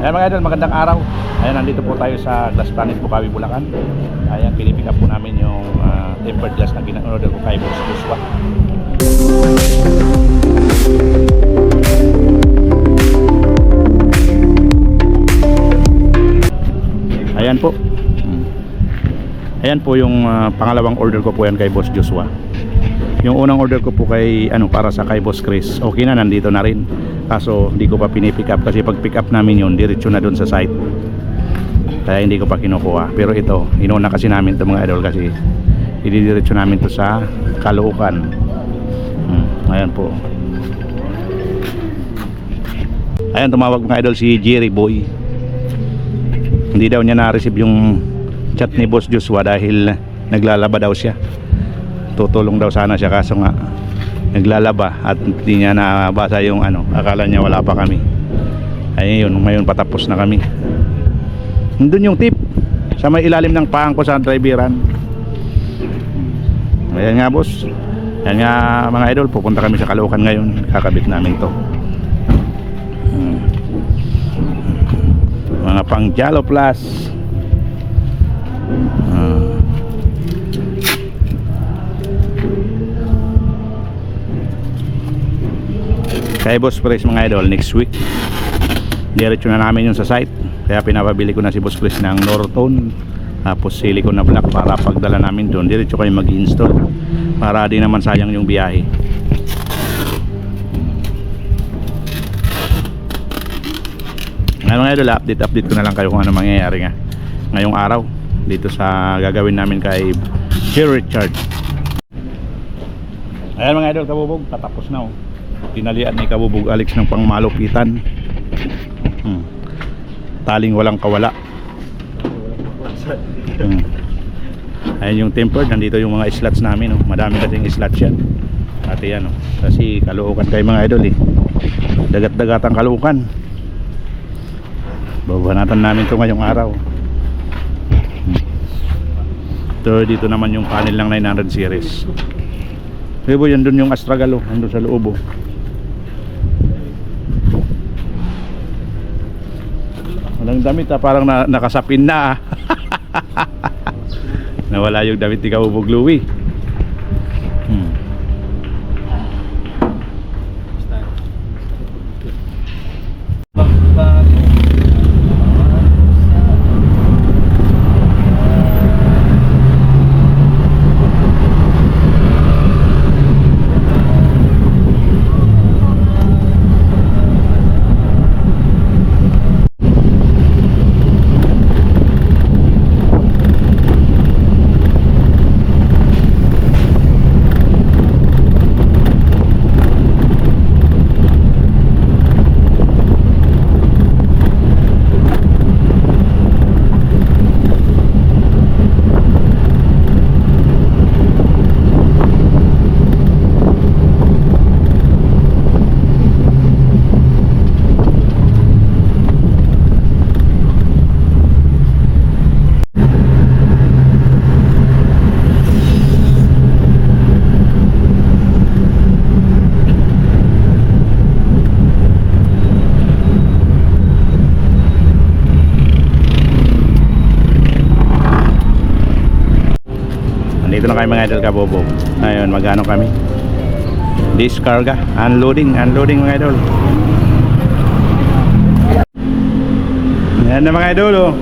Ayan mga idol, magandang araw. Ayan, nandito po tayo sa Glass Planet, Bukawi, Bulacan. Ayan, pinipick up po namin yung tempered glass na gina-order ko kay Boss Joshua. Ayan po. Ayan po yung pangalawang order ko po yan kay Boss Joshua. Yung unang order ko po kay para sa kay Boss Chris, okay na, nandito na rin. Kaso hindi ko pa pinipick up kasi pag pick up namin yun, diretso na dun sa site. Kaya hindi ko pa kinukuha. Pero ito, inuna kasi namin ito mga idol kasi ididiretso namin to sa Caloocan. Ayan po. Ayan, tumawag mga idol si Jerry Boy. Hindi daw niya na-receive yung chat ni Boss Joshua dahil naglalaba daw siya. Tutulong daw sana siya kaso nga naglalaba at hindi niya nabasa yung akala niya wala pa kami. Ayun, ngayon patapos na kami. Nandun yung tip sa may ilalim ng pahang ko sa driveran. Ayan nga boss. Ayan nga mga idol, pupunta kami sa Caloocan ngayon. Kakabit namin to. Mga pang Jalo Plus. Kaya Boss Chris mga idol, next week diretso na namin yung sa site. Kaya pinapabili ko na si Boss Chris ng Norton tapos silicone na black para pagdala namin doon diretso kayo mag-install para di naman sayang yung biyahe. Ngayon mga idol, update ko na lang kayo kung ano mangyayari nga ngayong araw dito sa gagawin namin kay Sir Richard. Ayan mga idol, kabubog, tatapos na oh. Tinalian ni Kabubog Alex ng pangmalupitan. Taling walang kawala. Ayan yung tempered, nandito yung mga slots namin oh. Madami kasing slots yan. Pati yan oh. Kasi Caloocan kayo mga idol eh. Dagat-dagatang Caloocan. Babanatan namin ito ngayong araw. So dito naman yung panel ng 900 series. Diba yan dun yung Astragal oh, nandun sa loob oh. Walang damit parang nakasapin na nawala yung damit ni Kabubog Louie. Dito na kayo mga idol Kabubog. Ayun, magano kami discarga, unloading mga idol. Yan na mga idol oh.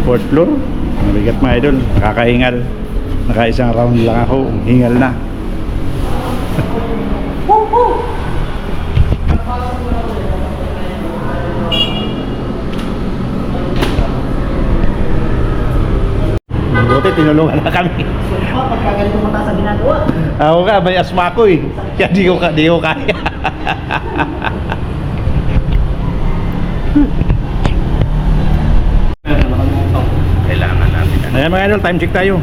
Fourth floor. Mabigat mga idol, nakakahingal. Nakaisang round lang ako, hingal na. Buti tinulungan na kami. Pagkagalito mo sa ginagawa. Ako nga, may asma ko eh. Kaya di ko kaya. Kailangan natin. Ayan mga idol, time check tayo.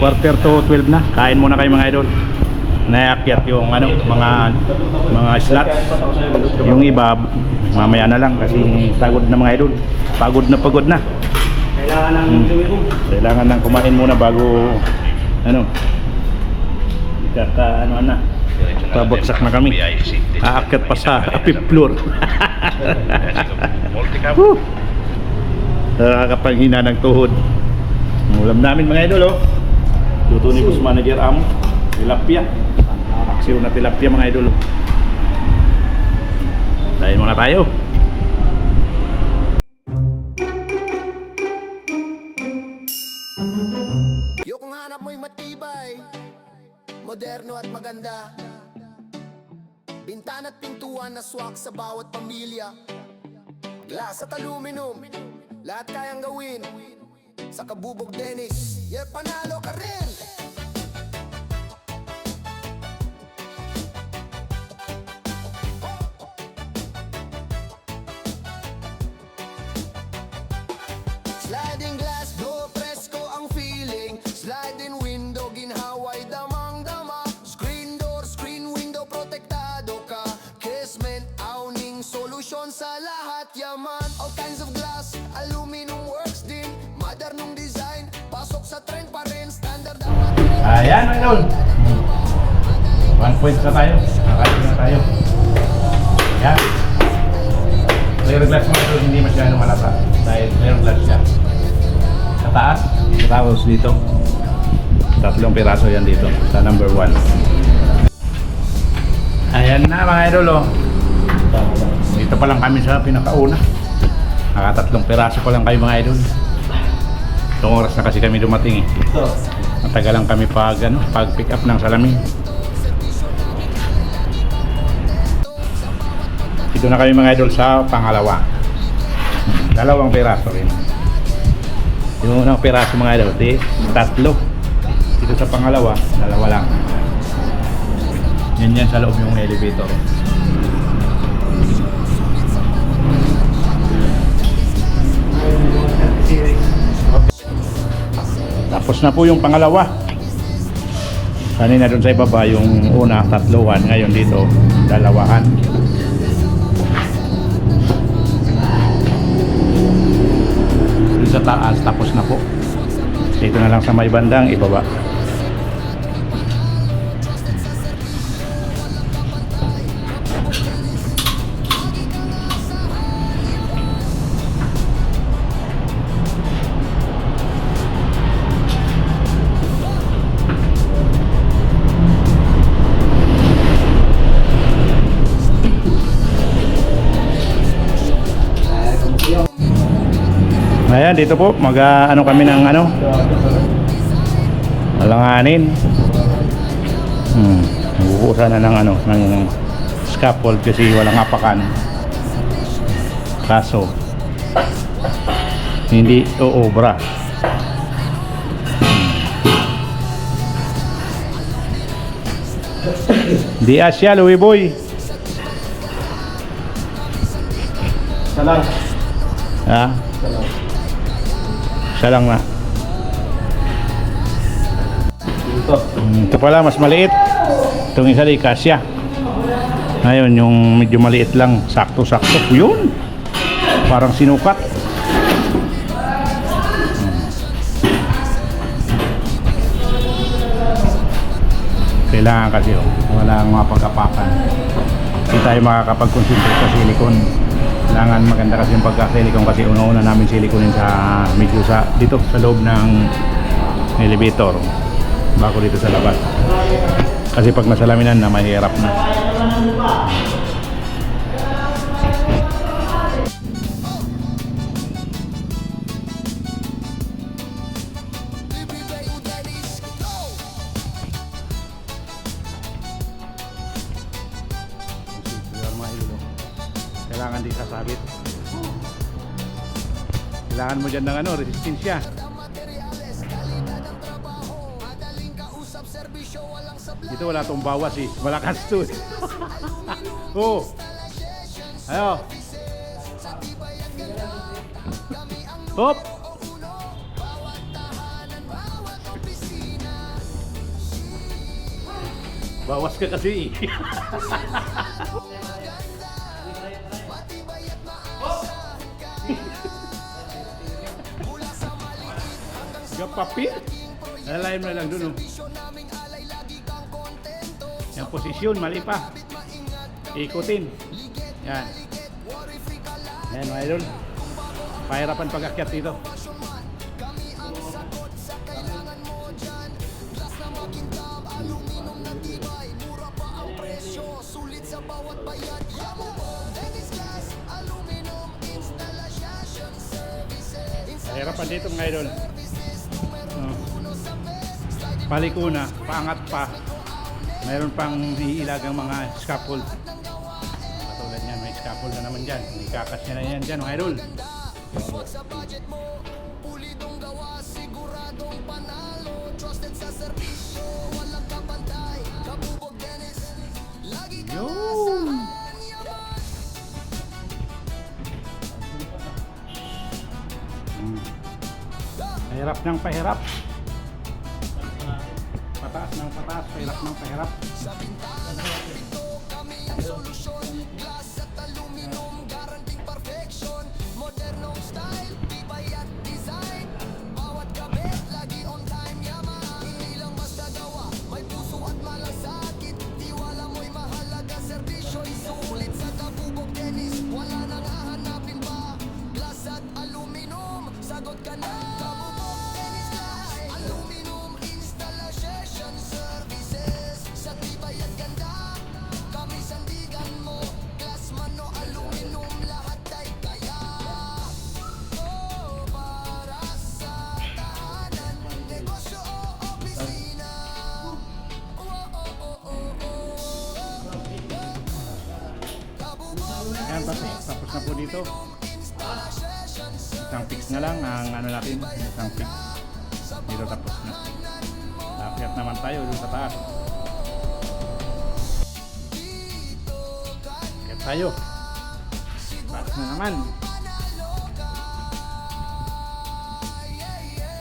Quarter to 12 na. Kain muna kayo mga idol. Naakyat yung mga slots. Yung iba mamaya na lang kasi pagod na mga idol. Pagod na. Kailangan nang kumain muna bago Babagsak na kami. Aakyat pa sa 5th floor. Woo! Nakakapanghina ng tuhod. Ang ulam namin mga idol, oh. Luto ni Boss Manager Amo. Tilapia. Aksiw na tilapia mga idol. Dahil muna tayo. Yung hanap mo'y matibay, moderno at maganda. Bintana at pintuan na swak sa bawat pamilya. Glass at aluminum, lahat kayang gawin. Sa Kabubog Dennis, yeah, panalo ka rin. Sliding glass door, presko ang feeling. Sliding window, ginhaway damang-dama. Screen door, screen window, protektado ka. Casement, awning, solusyon sa lahat yaman. All kinds of glass, aluminum works din. Modernong design, pasok sa trend pa rin. Standard ang material. Ayan mga idol. 1 point na tayo. Nakakain na tayo. Yan. Clear glass mga idol, hindi masyadong malata. Dahil clear glass siya. Sa taas, tapos dito. 3 piraso yan dito. Sa number 1. Ayan na mga idol, oh. Dito pa lang kami sa pinakauna. Naka 3 piraso pa lang kayo mga idol. Itong oras na kasi kami dumating eh. Matagal lang kami pag pick up ng salamin. Dito na kami mga idol sa pangalawa. 2 piraso rin. Yung unang piraso mga idol, 3. Dito sa pangalawa, 2 lang. Yan sa loob yung elevator. Tapos na po yung pangalawa. Kanina dun sa ibaba yung una 3-an, ngayon dito 2-an. Dun sa taas tapos na po. Dito na lang sa may bandang ibaba. Ayan, dito po ano kami ng alanganin. Nabubuusan na ng ng scaffold kasi walang apakan. Kaso hindi uobra. Di asya, Louie boy. Salam. Ha? Isa lang na. Ito pala mas maliit. Itong isa di kasya. Ngayon yung medyo maliit lang, sakto-sakto. Yun. Parang sinukat. Kailangan kasi walang mga pagkapakan. Hindi tayo makakapag-concentrate sa silicone. Kailangan maganda kasi yung pagka-silicone kasi una-una namin silikonin sa medyo sa dito sa loob ng elevator bago dito sa labas. Kasi pag nasalaminan na mahirap na. Kailangan di sasabit. Kailangan mo dyan ng resistensya. Dito wala tong bawas eh. Malakas to eh. Oh. Ayo. Hop. Bawas ka kasi eh. Gapapit. Lalayan mo na lang dun oh. Yung posisyon, mali pa. Ikutin. Yan. Yan mga idol. Pahirapan pag-akyat dito. Sulit sa bawat bayad. Tennis glass, aluminum, installation services. Pahirapan dito mga idol. Paliko na, paangat pa. Mayroon pang iilagang mga scaffold. Katulad niyan, may scaffold na naman dyan. Ikakasya na yan dyan mga idol. Swag sa budget mo, pulidong gawa, siguradong panalo. Trusted sa serbisyo, walang kapantay. Kabubog Dennis, lagi kang Yun! asahan, yaman. Pahirap ng pahirap. Pataas ng pataas, pahirap ng pahirap. Sa bintana, pinto, kami ang solusyon. Glass at aluminum, guaranteed perfection. Modernong style, tibay at design. Bawat kabit, lagi on time, yaman. Hindi lang basta gawa, may puso at malasakit. Tiwala mo'y mahalaga, serbisyo'y sulit sa Kabubog Dennis. Wala nang hahanapin pa. Glass at aluminum, sagot ka na. Kabubog Dennis Glass, aluminum installation services. Sa tibay at ganda, kami sandigan mo. Glass man o aluminum, lahat ay kaya. Oh, para sa tahanan, negosyo o opisina. Oh, oh, oh, oh, oh. Kabubog Ayan, tapos na po dito. installation Isang fix na lang ang ano natin. Isang fix. Dito tapos na. Akyat naman tayo dun sa taas. Akyat tayo. Taas na naman. panalo ka. Yeah, yeah,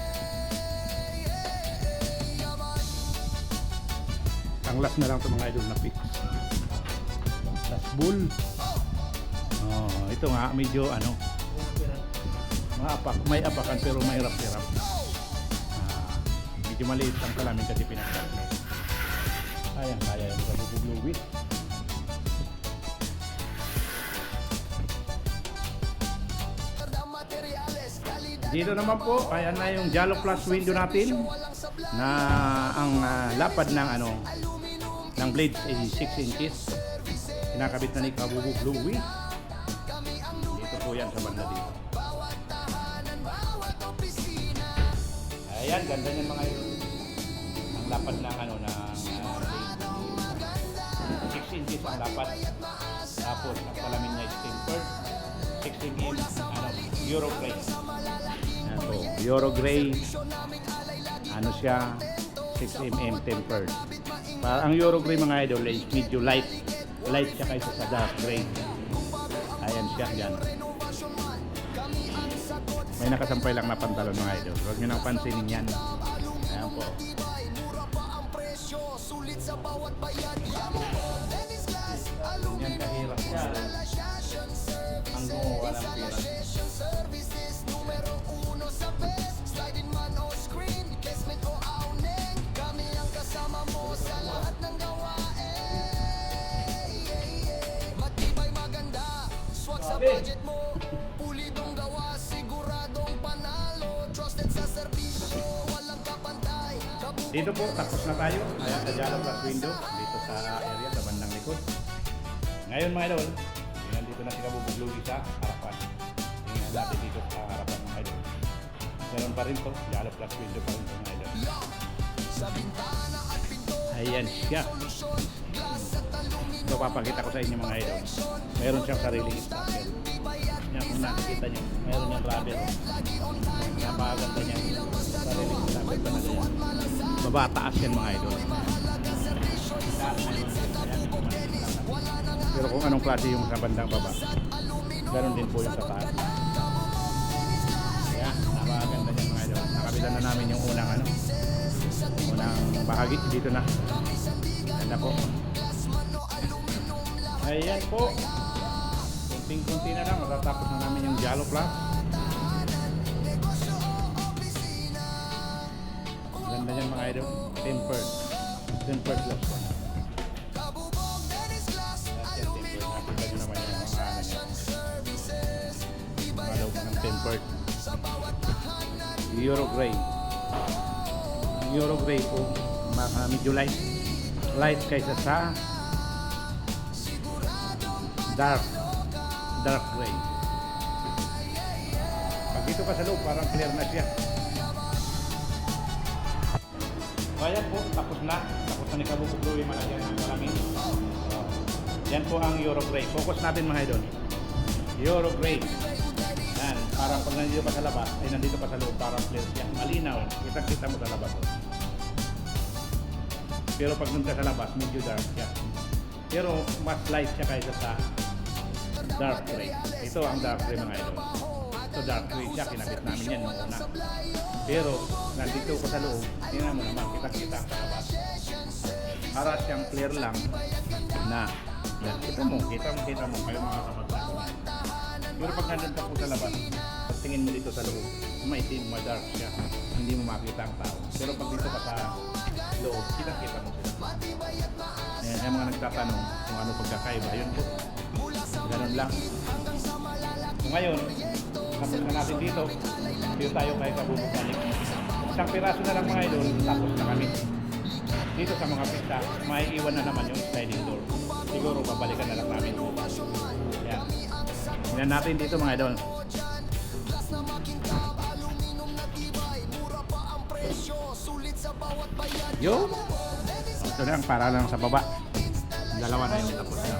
yeah, yaman. Ang last na lang ito mga idol na fix. Last bull. Oh, ito nga medyo ano. Maapak, may apakan pero mahirap-hirap. Medyo maliit ang kalamin kasi pinagkat. Kaya yung kabubugluwit. Dito naman po, ayan na yung Jalo Plus window natin na ang lapad ng ano ng blades ay 6 inches. Kinakabit na ni Kabubugluwit. Dito po yan sa banda dito. Ayan, ganda niyan mga idol. Ang lapad ng ano ng 6 inches ang lapad. Tapos ang salamin niya is tempered 16 inch ano, Euro Gray. Ayan po, Euro Gray. Ano siya? 6 mm tempered. Ang Euro Gray mga idol is medyo light. Light siya kaysa sa dark gray. Ayan siya dyan. May nakasampay lang na pantalon mga idol. Huwag nyo nang pansinin yan. Ayan po. Sulit sa bawat bayad. Yan kahirap siya. Ang gumawa ng pira. Services numero 1 sa best. Sliding man o screen, casement o awning. Kami ang kasama mo sa lahat ng gawain. Matibay maganda, swag sa budget mo. Pulidong gawa, siguradong panalo. Trusted sa serbisyo, walang kapantay. Dito po, tapos na tayo. Ayan, sa Jalo Plus window. Dito sa area, sa bandang likod. Ngayon mga idol, nandito na si Kabubugluwit sa harapan. Tingnan natin dito sa harapan mga idol. Meron pa rin to, Jalo Plus window pa rin to mga idol. Sa bintana at pinto, Ayan siya. solusyon. Glass at aluminum, Ito papakita ko sa inyo mga idol. Meron siyang sariling stopper. Yan, kung nakikita nyo, meron yung rubber. Napakaganda niya. Sariling stopper talaga yan. Babataas yan mga idol. Pero kung anong klase yung sa bandang baba, ganoon din po yung sa taas. Ayan, napakaganda niyan mga idol. Nakabitan na namin yung unang ano, unang bahagi dito na. Ganda po. Ayan po. Kunting-kunti na lang, matatapos na namin yung Jalo Plus. Ganda niyan mga idol. Tempered. Tempered glass po. comfort. Euro Grey. Ang Euro Grey po, medyo light kaysa sa dark gray. Pag dito ka sa loob, parang clear na siya. So ayan po, tapos na ni kabubuglo yung malagyan ng salamin. Yan po ang Euro Grey. Focus natin mga idol. Euro Grey. Yan, parang pag nandito pa sa labas, ay nandito pa sa loob, parang clear siya. Malinaw, kita mo sa labas. Pero pag nandito sa labas, medyo dark siya. Pero mas light siya kaysa sa dark gray. Ito ang dark gray mga idol. Ito dark gray siya, kinabit namin yan noong una. Pero nandito ko sa loob, tingnan mo naman, kita sa labas. Para siyang clear lang na yan, kita mo kayo mga kamag-anak. Pero pag nandito po sa labas, pag tingin mo dito sa loob, maitim, ma-dark siya, hindi mo makita ang tao. Pero pag dito ka sa loob, kita mo sila. Ayan, yung mga nagtatanong kung ano pagkakaiba, yun po. Ganun lang. So ngayon, tapos na natin dito tayo kay kabubukalik. Isang piraso na lang mga idol, tapos na kami. Dito sa mga pista, may iwan na naman yung sliding door. Siguro babalikan na lang namin. Ayan. Tingnan natin dito mga idol. Yo! Ito lang, para lang sa baba. Ang dalawa na yung tapos na.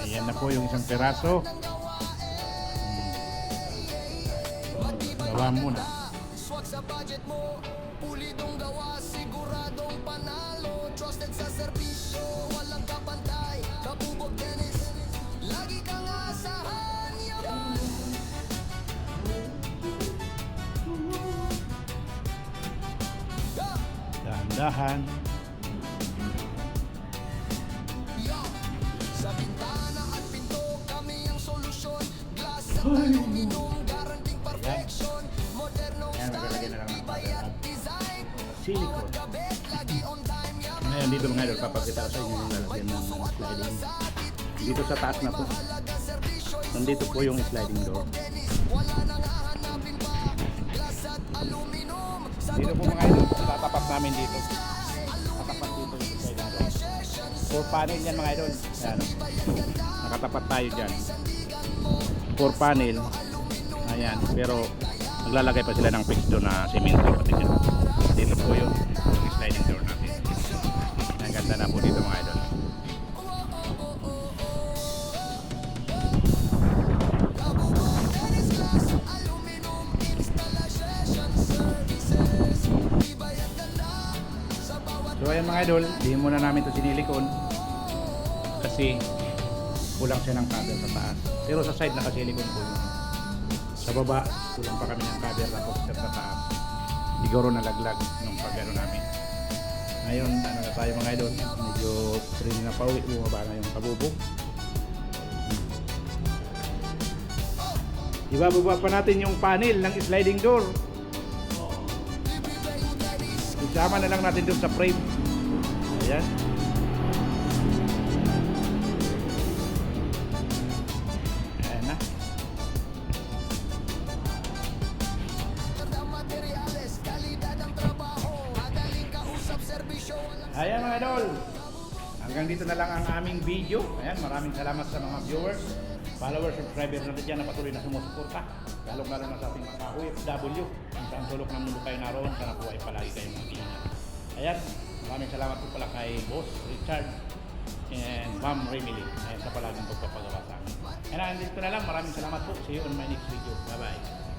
Ayan na po yung isang peraso. Gawa muna. Swag sa budget mo, pulidong gawa, siguradong panalo. Trusted sa serbisyo, walang kapantay. Kabubog Dennis, lagi kang asahan. Dahan-dahan. Sa bintana at pinto, kami ang solusyon. Glass at aluminum, guaranteeing perfection. Modernong Ayan, style, magalagay na lang ng tibay at design. silicone. Kabit, lagi on time, yaman. Ngayon dito mga idol, papakita ko sa inyo yung lalagyan ng sliding. Dito sa taas na po. Nandito po yung sliding door. Wala nang hahanapin pa. Glass at aluminum. Dito po mga idol, tatapat namin dito. Tatapat dito yung sliding door. 4 panel yan mga idol. Ayan. Nakatapat tayo dyan. 4 panel. Ayan. Pero naglalagay pa sila ng fixed door na semento. Dito po yung sliding door natin. Ang ganda na po dito mga idol. So ayan mga idol, di muna namin ito sinilikon kasi kulang siya ng cover sa taas. Pero sa side nakasilikon po yun. Sa baba, kulang pa kami ng cover na poster sa taas. Siguro nalaglag nung pagano namin. Ngayon, ano na tayo mga idol, medyo free na pa uwi, bumaba na yung kabubog. Ibababa pa natin yung panel ng sliding door. Isama na lang natin doon sa frame. Ayan. Ayan na. Ayan mga idol. Hanggang dito na lang ang aming video. Ayan, maraming salamat sa mga viewers, followers, subscribers natin dyan na patuloy na sumusuporta. Lalo-lalo na sa ating mga OFW. Kung saan sulok ng mundo kayo naroon, sana po ay palagi kayong mag-ingat. Ayan, maraming salamat po pala kay Boss Richard and Ma'am Remily. Ayan, sa palaging pagpapagawa sa amin. Ayan, dito na lang. Maraming salamat po. See you on my next video. Bye-bye.